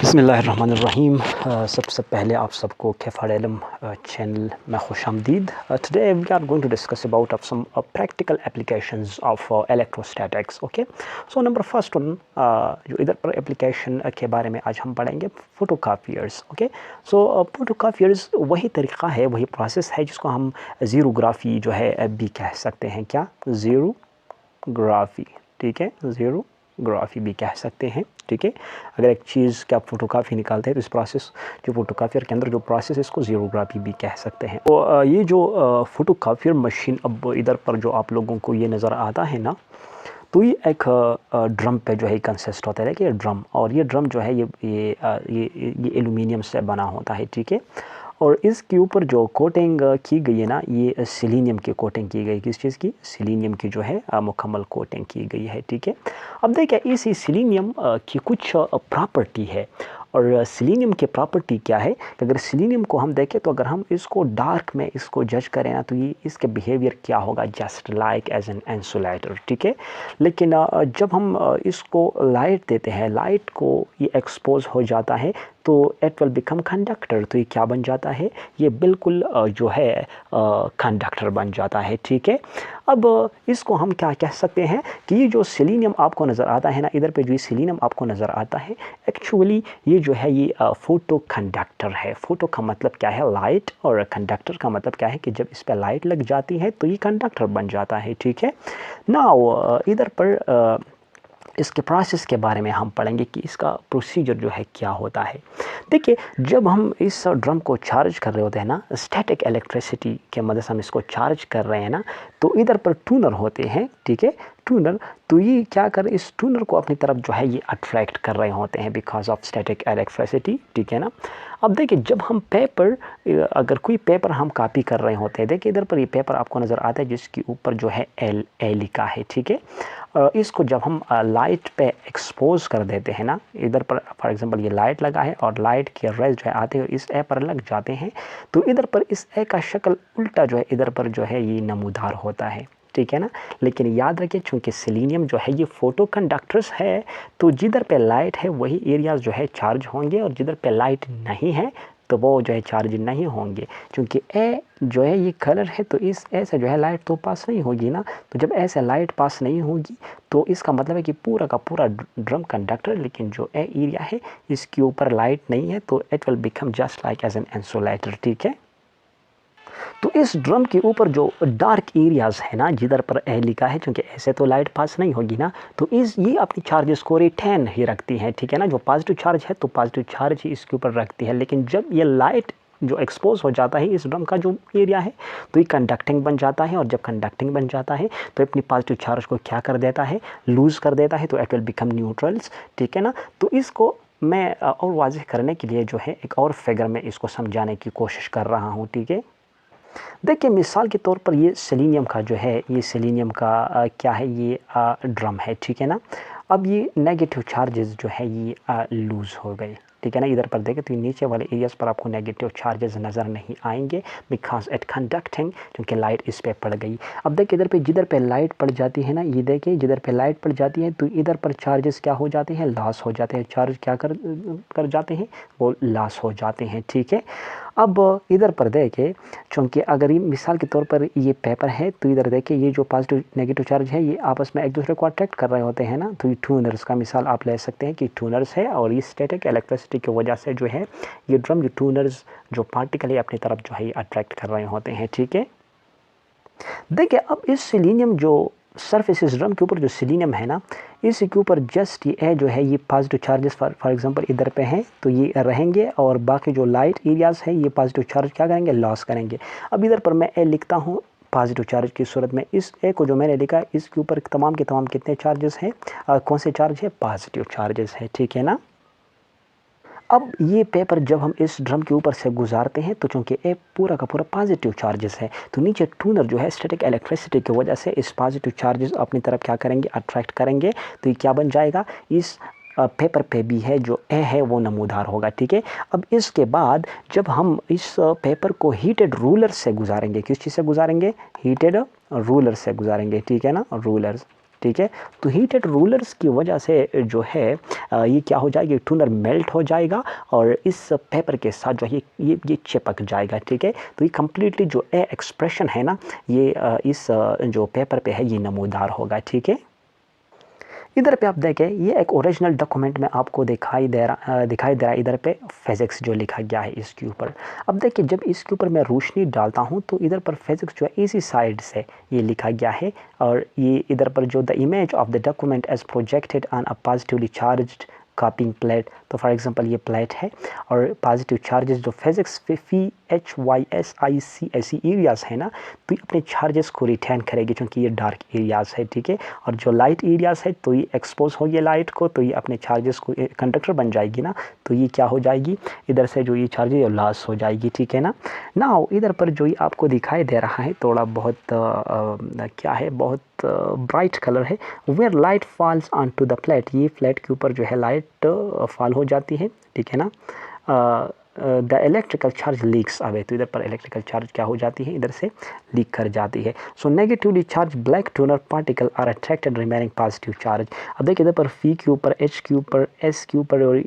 बिस्मिल्लाहिर्रहमानिर्रहीम। सबसे पहले आप सबको कैफ़ाल इल्म चैनल में खुशामदीद। Today we are going to discuss about of some practical applications of electrostatics. Okay, so number first one जो इधर पर एप्लीकेशन के बारे में आज हम पढ़ेंगे, फ़ोटोकॉपियर्स। ओके, सो फ़ोटोकॉपियर्स वही तरीक़ा है, वही प्रोसेस है जिसको हम ज़ीरोग्राफ़ी जो है भी कह सकते हैं। क्या? ज़ीरोग्राफ़ी, ठीक है, ज़ीरोग्राफ़ी भी कह सकते हैं। ठीक है, अगर एक चीज़ का फ़ोटोकॉपी निकालते हैं तो इस प्रोसेस जो फ़ोटोकॉपियर के अंदर जो प्रोसेस है इसको ज़ीरोग्राफ़ी भी कह सकते हैं। तो ये जो फ़ोटोकॉपियर मशीन अब इधर पर जो आप लोगों को ये नज़र आता है ना, तो ये एक ड्रम पे जो है कंसिस्ट होता है। देखिए ड्रम, और ये ड्रम जो है ये एल्युमिनियम से बना होता है। ठीक है, और इसके ऊपर जो कोटिंग की गई है ना, ये सिलीनियम की कोटिंग की गई। किस चीज़ की? सिलीनियम की जो है मुकम्मल कोटिंग की गई है। ठीक है, अब देखिए इसी सिलीनियम की कुछ प्रॉपर्टी है, और सिलीनियम की प्रॉपर्टी क्या है कि अगर सिलीनियम को हम देखें तो अगर हम इसको डार्क में इसको जज करें ना, तो ये इसके बिहेवियर क्या होगा? Just like as an insulator. ठीक है, लेकिन जब हम इसको लाइट देते हैं, लाइट को ये एक्सपोज हो जाता है तो इट विल बिकम कंडक्टर। तो ये क्या बन जाता है? ये बिल्कुल जो है कंडक्टर बन जाता है। ठीक है, अब इसको हम क्या कह सकते हैं कि ये जो सिलीनियम आपको नज़र आता है ना, इधर पे जो सिलीनियम आपको नज़र आता है, एक्चुअली ये जो है ये फ़ोटो कंडक्टर है। फ़ोटो का मतलब क्या है? लाइट, और कंडक्टर का मतलब क्या है कि जब इस पर लाइट लग जाती है तो ये कंडक्टर बन जाता है। ठीक है, नाउ इधर पर इसके प्रोसेस के बारे में हम पढ़ेंगे कि इसका प्रोसीजर जो है क्या होता है। देखिए, जब हम इस ड्रम को चार्ज कर रहे होते हैं ना, स्टैटिक इलेक्ट्रिसिटी के मदद से हम इसको चार्ज कर रहे हैं ना, तो इधर पर ट्यूनर होते हैं। ठीक है, ट्यूनर, तो ये क्या कर, इस ट्यूनर को अपनी तरफ जो है ये अट्रैक्ट कर रहे होते हैं बिकॉज ऑफ स्टैटिक इलेक्ट्रिसिटी। ठीक है ना, अब देखिए जब हम पेपर, अगर कोई पेपर हम कॉपी कर रहे होते हैं, देखिए इधर पर ये पेपर आपको नज़र आता है जिसके ऊपर जो है ए लिखा है। ठीक है, इसको जब हम लाइट पे एक्सपोज कर देते हैं ना, इधर पर फॉर एग्जांपल ये लाइट लगा है और लाइट के रेज जो है आते हुए इस ए पर लग जाते हैं, तो इधर पर इस ए का शक्ल उल्टा जो है इधर पर जो है ये नमूदार होता है। ठीक है ना, लेकिन याद रखिए चूँकि सिलीनियम जो है ये फ़ोटो कंडक्टर्स है, तो जिधर पे लाइट है वही एरियाज़ जो है चार्ज होंगे, और जिधर पे लाइट नहीं है तो वो जो है चार्ज नहीं होंगे। क्योंकि ए जो है ये कलर है, तो इस ए से जो है लाइट तो पास नहीं होगी ना, तो जब ऐसे लाइट पास नहीं होगी तो इसका मतलब है कि पूरा का पूरा ड्रम कंडक्टर, लेकिन जो ए एरिया है इसके ऊपर लाइट नहीं है, तो it will become just like as an insulator. ठीक है, तो इस ड्रम के ऊपर जो डार्क एरियाज़ है ना, जिधर पर ए लिखा है, क्योंकि ऐसे तो लाइट पास नहीं होगी ना, तो ये अपनी चार्जेस को रिटेन ही रखती है। ठीक है ना, जो पॉजिटिव चार्ज है तो पॉजिटिव चार्ज ही इसके ऊपर रखती है, लेकिन जब ये लाइट जो एक्सपोज हो जाता है इस ड्रम का जो एरिया है, तो ये कंडक्टिंग बन जाता है, और जब कंडक्टिंग बन जाता है तो अपनी पॉजिटिव चार्ज को क्या कर देता है? लूज़ कर देता है, तो इट विल बिकम न्यूट्रल्स। ठीक है ना, तो इसको मैं और वाज़ेह करने के लिए जो है एक और फिगर में इसको समझाने की कोशिश कर रहा हूँ। ठीक है, देखिए मिसाल के तौर पर ये सेलेनियम का जो है, ये सेलेनियम का क्या है, ये ड्रम है। ठीक है ना, अब ये नेगेटिव चार्जेस जो है ये लूज़ हो गए। ठीक है ना, इधर पर देखें तो नीचे वाले एरियाज़ पर आपको नेगेटिव चार्जेस नज़र नहीं आएंगे बिकॉज इट कंडक्टिंग, क्योंकि लाइट इस पे पड़ गई। अब देखिए इधर पे जिधर पे लाइट पड़ जाती है ना, ये देखिए जिधर पे लाइट पड़ जाती है तो इधर पर चार्जेस क्या हो जाते हैं? लॉस हो जाते हैं। चार्ज क्या कर जाते हैं? वो लॉस हो जाते हैं। ठीक है, अब इधर पर देखें, चूँकि अगर ये मिसाल के तौर पर ये पेपर है, तो इधर देखिए ये जो पॉजिटिव नेगेटिव चार्ज है ये आपस में एक दूसरे को अट्रैक्ट कर रहे होते हैं ना, तो ये ट्यूनर्स का मिसाल आप ले सकते हैं कि ट्यूनर्स है, और ये स्टैटिक इलेक्ट्रिसिटी की वजह से जो है ये ड्रम, जो ट्यूनर्स जो पार्टिकल है अपनी तरफ जो है ये अट्रैक्ट कर रहे होते हैं। ठीक है, देखिए अब इस सिलीनियम जो सरफेस इस ड्रम के ऊपर जो सिलीनियम है ना, इसके ऊपर जस्ट ये जो है ये पॉजिटिव चार्जेस फॉर एग्जांपल इधर पे हैं तो ये रहेंगे, और बाकी जो लाइट एरियाज़ है ये पॉजिटिव चार्ज क्या करेंगे? लॉस करेंगे। अब इधर पर मैं ए लिखता हूँ पॉजिटिव चार्ज की सूरत में। इस ए को जो मैंने लिखा इसके ऊपर तमाम के तमाम कितने चार्जेस हैं? कौन से चार्ज है? पॉजिटिव चार्जेस है। ठीक है ना, अब ये पेपर जब हम इस ड्रम के ऊपर से गुजारते हैं, तो चूँकि ए पूरा का पूरा पॉजिटिव चार्जेस है, तो नीचे ट्यूनर जो है स्टैटिक इलेक्ट्रिसिटी की वजह से इस पॉजिटिव चार्जेस अपनी तरफ क्या करेंगे? अट्रैक्ट करेंगे। तो ये क्या बन जाएगा? इस पेपर पे भी है जो ए है वो नमूदार होगा। ठीक है, अब इसके बाद जब हम इस पेपर को हीटेड रूलर से गुजारेंगे, किस चीज़ से गुजारेंगे? हीटेड रूलर से गुजारेंगे। ठीक है ना, रूलर्स। ठीक है। तो हीटेड रूलर्स की वजह से जो है ये क्या हो जाएगी, टूनर मेल्ट हो जाएगा और इस पेपर के साथ जो है ये चिपक जाएगा, ठीक है। तो ये कम्प्लीटली जो एक्सप्रेशन है ना, ये इस जो पेपर पे है ये नमूदार होगा, ठीक है। इधर पे आप देखें, ये एक ओरिजिनल डॉक्यूमेंट में आपको दिखाई दे रहा है इधर पे फिज़िक्स जो लिखा गया है इसके ऊपर। अब देखिए, जब इसके ऊपर मैं रोशनी डालता हूँ तो इधर पर फिज़िक्स जो है इसी साइड से ये लिखा गया है, और ये इधर पर जो the image of the document as projected on a positively charged copying plate, तो फॉर एग्जांपल ये प्लेट है और पॉजिटिव चार्जेस जो फिजिक्स FEHYSIC ऐसी एरियाज़ है ना, तो ये अपने चार्जेस को रिटेन करेगी क्योंकि ये डार्क एरियाज़ है, ठीक है। और जो लाइट एरियाज़ है तो ये एक्सपोज होगी लाइट को, तो ये अपने चार्जेस को कंडक्टर बन जाएगी ना, तो ये क्या हो जाएगी, इधर से जो ये चार्ज है लॉस हो जाएगी, ठीक है ना। नाउ इधर पर जो ये आपको दिखाई दे रहा है थोड़ा बहुत क्या है, बहुत ब्राइट कलर है, where light falls on to the plate, ये प्लेट के ऊपर जो है लाइट फॉल हो जाती है, ठीक है ना। The electrical charge leaks away, तो इधर पर इलेक्ट्रिकल चार्ज क्या हो जाती है, इधर से लीक कर जाती है। So negatively charge black toner particle are attracted remaining positive charge. अब देखिए इधर पर फी के ऊपर, एच के ऊपर, एस के ऊपर और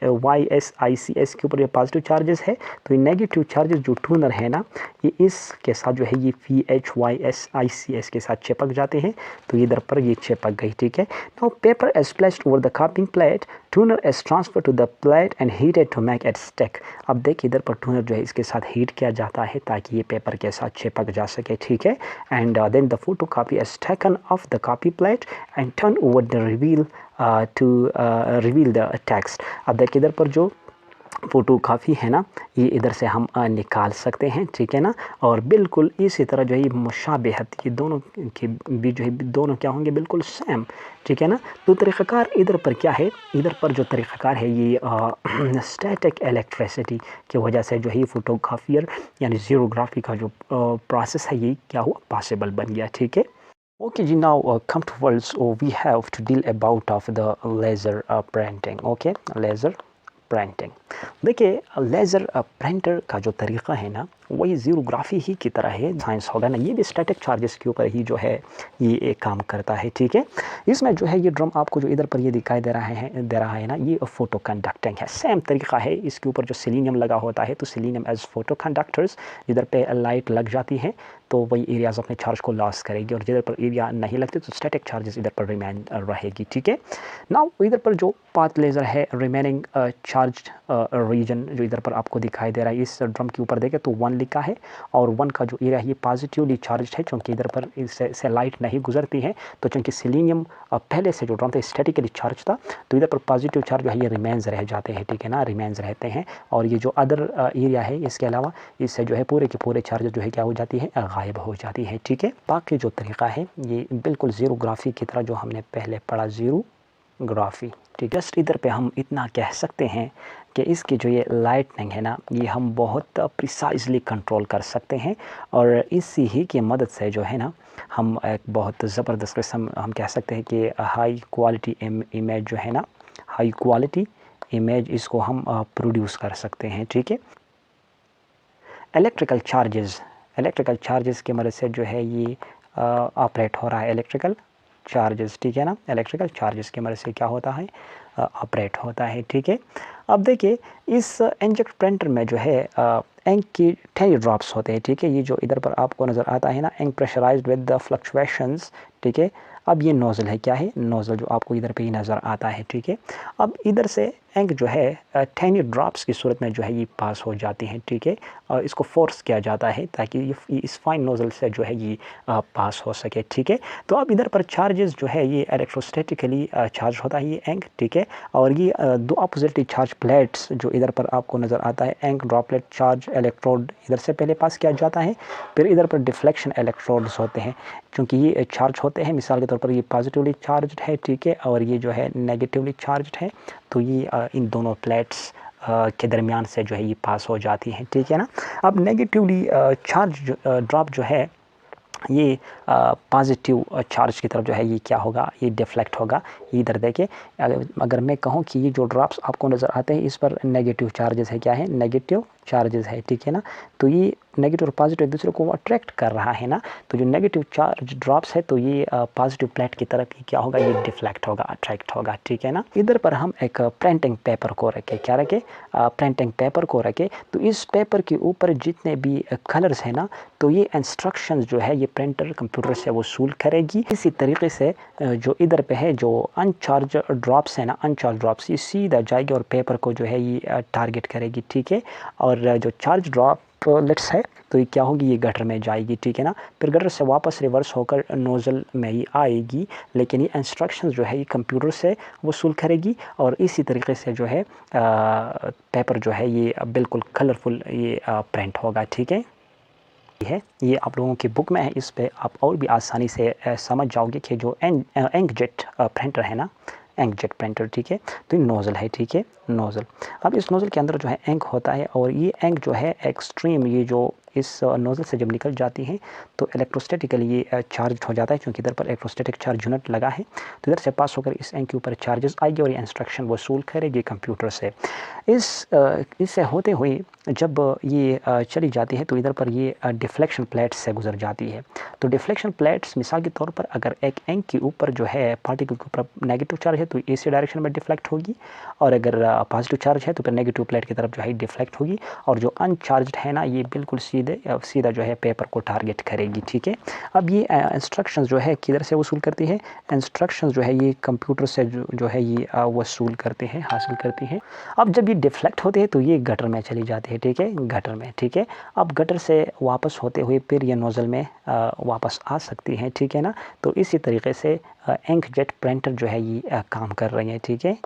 YSICS के ऊपर ये पॉजिटिव चार्जेस है, तो ये नेगेटिव चार्जेस जो टूनर है ना, ये इसके साथ जो है ये FEHYSICS के साथ चिपक जाते हैं, तो इधर पर ये चिपक गई, ठीक है। Now paper as placed over the copying plate, toner as transfer to the plate and heated to make it stick. अब देखिए इधर पर टूनर जो है इसके साथ हीट किया जाता है ताकि ये पेपर के साथ चिपक जा सके, ठीक है। And then the photo copy is taken off the copy plate and turn over the reveal the text. अब देखिए इधर पर जो फ़ोटो काफ़ी है ना, ये इधर से हम निकाल सकते हैं, ठीक है ना। और बिल्कुल इसी तरह जो है ये मुशाबहत, ये दोनों के भी जो है दोनों क्या होंगे, बिल्कुल सेम, ठीक है ना। तो तरीक़ाकार इधर पर क्या है, इधर पर जो तरीक़ाकार है ये स्टैटिक इलेक्ट्रिसिटी की वजह से जो है फ़ोटोग्राफियर यानी ज़ीरोग्राफी का जो प्रोसेस है ये क्या हुआ, पॉसिबल बन गया, ठीक है। Okay, ji now come towards we have to deal about of the laser printing. Okay, laser printing. देखिए लेज़र प्रिंटर का जो तरीक़ा है ना, वही ज़ीरोग्राफी ही की तरह है, साइंस होगा ना, ये भी स्टैटिक चार्जेस के ऊपर ही जो है ये एक काम करता है, ठीक है। इसमें जो है ये ड्रम आपको जो इधर पर ये दिखाई दे रहा है ना, ये फ़ोटो कंडक्टिंग है, सेम तरीक़ा है। इसके ऊपर जो सिलीनियम लगा होता है, तो सिलीनियम एज फ़ोटो कंडक्टर्स, इधर पे लाइट लग जाती है तो वही एरियाज़ अपने चार्ज को लॉस करेगी, और जिधर पर एरिया नहीं लगती तो स्टैटिक चार्जेस इधर पर रिमेन रहेगी, ठीक है। नाउ इधर पर जो पाथ लेज़र है, रिमेनिंग चार्ज रीजन जो इधर पर आपको दिखाई दे रहा है, इस ड्रम के ऊपर देखें तो 1 लिखा है, और 1 का जो एरिया है ये पॉजिटिवली चार्ज है, क्योंकि इधर पर इससे लाइट नहीं गुजरती है, तो चूँकि सिलीनियम पहले से जो ड्रम था स्टैटिकली चार्ज था, तो इधर पर पॉजिटिव चार्ज जो है ये रिमेन्स रह जाते हैं, ठीक है ना, रिमेन्स रहते हैं। और ये जो अदर एरिया है इसके अलावा इससे जो है पूरे के पूरे चार्ज जो है क्या हो जाती है, गायब हो जाती है, ठीक है। बाकी जो तरीक़ा है ये बिल्कुल ज़ीरोग्राफी की तरह जो हमने पहले पढ़ा, ज़ीरोग्राफी, ठीक है। जस्ट इधर पे हम इतना कह सकते हैं कि इसकी जो ये लाइटनिंग है ना, ये हम बहुत प्रिसाइजली कंट्रोल कर सकते हैं, और इसी ही की मदद से जो है ना हम एक बहुत ज़बरदस्त किस्म हम कह सकते हैं कि हाई क्वालिटी इमेज जो है ना, हाई क्वालिटी इमेज इसको हम प्रोड्यूस कर सकते हैं, ठीक है। इलेक्ट्रिकल चार्जेस की मदद से जो है ये ऑपरेट हो रहा है, इलेक्ट्रिकल चार्जेस, ठीक है ना, इलेक्ट्रिकल चार्जेस की मदद से क्या होता है, ऑपरेट होता है, ठीक है। अब देखिए इस इंजेक्ट प्रिंटर में जो है इंक की 10 ड्रॉप्स होते हैं, ठीक है। ये जो इधर पर आपको नज़र आता है ना, ink pressurised with the fluctuations, ठीक है। अब ये नोज़ल है, क्या है, नोज़ल जो आपको इधर पे ही नज़र आता है, ठीक है। अब इधर से इंक जो है 10 ड्रॉप्स की सूरत में जो है ये पास हो जाती हैं, ठीक है, और इसको फोर्स किया जाता है ताकि ये इस फाइन नोज़ल से जो है ये पास हो सके, ठीक है। तो अब इधर पर चार्जेस जो है ये इलेक्ट्रोस्टैटिकली चार्ज होता है ये इंक, ठीक है। और ये 2 अपोजिटली चार्ज प्लेट्स जो इधर पर आपको नज़र आता है, इंक ड्रॉपलेट चार्ज इलेक्ट्रोड इधर से पहले पास किया जाता है, फिर इधर पर डिफ्लेक्शन इलेक्ट्रोड्स होते हैं, क्योंकि ये चार्ज होते हैं, मिसाल के तौर पर ये पॉजिटिवली चार्ज्ड है, ठीक है, और ये जो है नेगेटिवली चार्ज्ड है, तो ये इन दोनों प्लेट्स के दरमियान से जो है ये पास हो जाती हैं, ठीक है ना। अब नेगेटिवली चार्ज ड्रॉप जो है ये पॉजिटिव चार्ज की तरफ जो है ये क्या होगा, ये डिफ्लेक्ट होगा। इधर देखिए, अगर मैं कहूँ कि ये जो ड्रॉप्स आपको नज़र आते हैं इस पर नेगेटिव चार्जेस है, क्या है, नेगेटिव चार्जेस है, ठीक है ना। तो ये नेगेटिव और पॉजिटिव एक दूसरे को अट्रैक्ट कर रहा है ना, तो जो नेगेटिव चार्ज ड्रॉप्स है तो ये पॉजिटिव प्लेट की तरफ क्या होगा, ये डिफ्लेक्ट होगा, अट्रैक्ट होगा, ठीक है ना। इधर पर हम एक प्रिंटिंग पेपर को रखें, क्या रखें, प्रिंटिंग पेपर को रखें, तो इस पेपर के ऊपर जितने भी कलर्स है ना, तो ये इंस्ट्रक्शंस जो है ये प्रिंटर कंप्यूटर से वसूल करेगी। इसी तरीके से जो इधर पे है जो अनचार्ज ड्रॉप्स है ना, अनचार्ज ड्रॉप्स ये सीधा जाएगी और पेपर को जो है ये टारगेट करेगी, ठीक है। और जो चार्ज ड्रॉपलेट्स है तो ये क्या होगी, ये गटर में जाएगी, ठीक है ना। फिर गटर से वापस रिवर्स होकर नोज़ल में ही आएगी, लेकिन ये इंस्ट्रक्शंस जो है ये कंप्यूटर से वसूल करेगी। और इसी तरीके से जो है पेपर जो है ये बिल्कुल कलरफुल ये प्रिंट होगा, ठीक है। ये आप लोगों की बुक में है, इस पे आप और भी आसानी से समझ जाओगे कि जो इंकजेट प्रिंटर है ना, इंकजेट प्रिंटर, ठीक है, तो ये नोज़ल है, ठीक है, नोज़ल। अब इस नोज़ल के अंदर जो है इंक होता है और ये इंक जो है एक्सट्रीम, ये जो इस नोज़ल से जब निकल जाती है तो इलेक्ट्रोस्टैटिकली ये चार्ज हो जाता है, क्योंकि इधर पर इलेक्ट्रोस्टैटिक चार्ज यूनिट लगा है, तो इधर से पास होकर इस इंक के ऊपर चार्जेस आएगी और ये इंस्ट्रक्शन वसूल करेगी कंप्यूटर से। इससे होते हुए जब ये चली जाती है तो इधर पर ये डिफ्लेक्शन प्लेट्स से गुजर जाती है। तो डिफ्लेक्शन प्लेट्स मिसाल के तौर पर अगर एक इंक के ऊपर जो है पार्टिकल के ऊपर नेगेटिव चार्ज है तो इसी डायरेक्शन में डिफ्लेक्ट होगी, और अगर पॉजिटिव चार्ज है तो फिर नेगेटिव प्लेट की तरफ जो है डिफ्लेक्ट होगी, और जो अनचार्ज है ना ये बिल्कुल सीधा जो है पेपर को टारगेट करेगी, ठीक है। अब ये इंस्ट्रक्शंस जो है किधर से वसूल करती है, इंस्ट्रक्शंस जो है ये कंप्यूटर से जो है ये वसूल करते हैं, हासिल करती हैं। अब जब ये डिफ्लेक्ट होते हैं तो ये गटर में चली जाती है, ठीक है, गटर में, ठीक है। अब गटर से वापस होते हुए फिर ये नोज़ल में वापस आ सकती हैं, ठीक है ना। तो इसी तरीके से इंकजेट प्रिंटर जो है ये काम कर रही है, ठीक है।